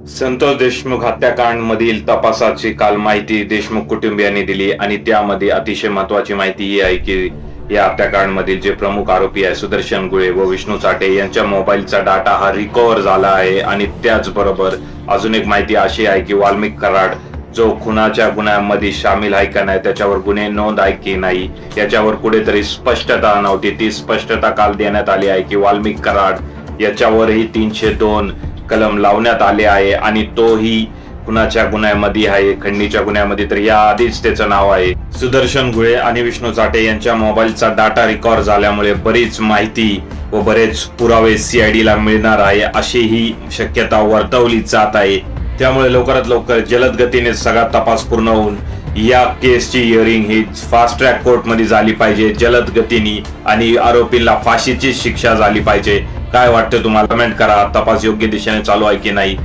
संतोष देशमुख हत्याकांड मधील तपासाची काल माहिती देशमुख कुटुंबियांनी दिली आणि त्यामध्ये अतिशय महत्वाची माहिती ही आहे की या हत्याकांड मधील जे प्रमुख आरोपी आहे सुदर्शन गुळे व विष्णू चाटे यांच्या मोबाईलचा डाटा हा रिकव्हर झाला आहे आणि त्याचबरोबर अजून एक माहिती अशी आहे की वाल्मिक कराड जो खुनाच्या गुन्ह्यामध्ये सामील आहे का नाही, त्याच्यावर गुन्हे नोंद आहे की नाही, याच्यावर कुठेतरी स्पष्टता नव्हती. ती स्पष्टता काल देण्यात आली आहे की वाल्मिक कराड याच्यावरही 302 कलम लावण्यात आले आहे आणि तोही खुनाच्या गुन्ह्यामध्ये आहे, खंडणीच्या गुन्ह्यामध्ये. तर या आधीच त्याचं नाव आहे. सुदर्शन गुळे आणि विष्णू चाटे यांच्या मोबाईलचा डाटा रिकव्हर झाल्यामुळे बरीच माहिती व बरेच पुरावे CID ला मिळणार आहे अशी ही शक्यता वर्तवली जात आहे. त्यामुळे लवकरात लवकर जलद गतीने सगळा तपास पूर्ण होऊन या केसची हिअरिंग ही फास्ट ट्रॅक कोर्ट मध्ये झाली पाहिजे जलद गतीने आणि आरोपीला फाशीची शिक्षा झाली पाहिजे. काय वाटतं तुम्हाला? कमेंट करा. तपास योग्य दिशेने चालू आहे की नाही.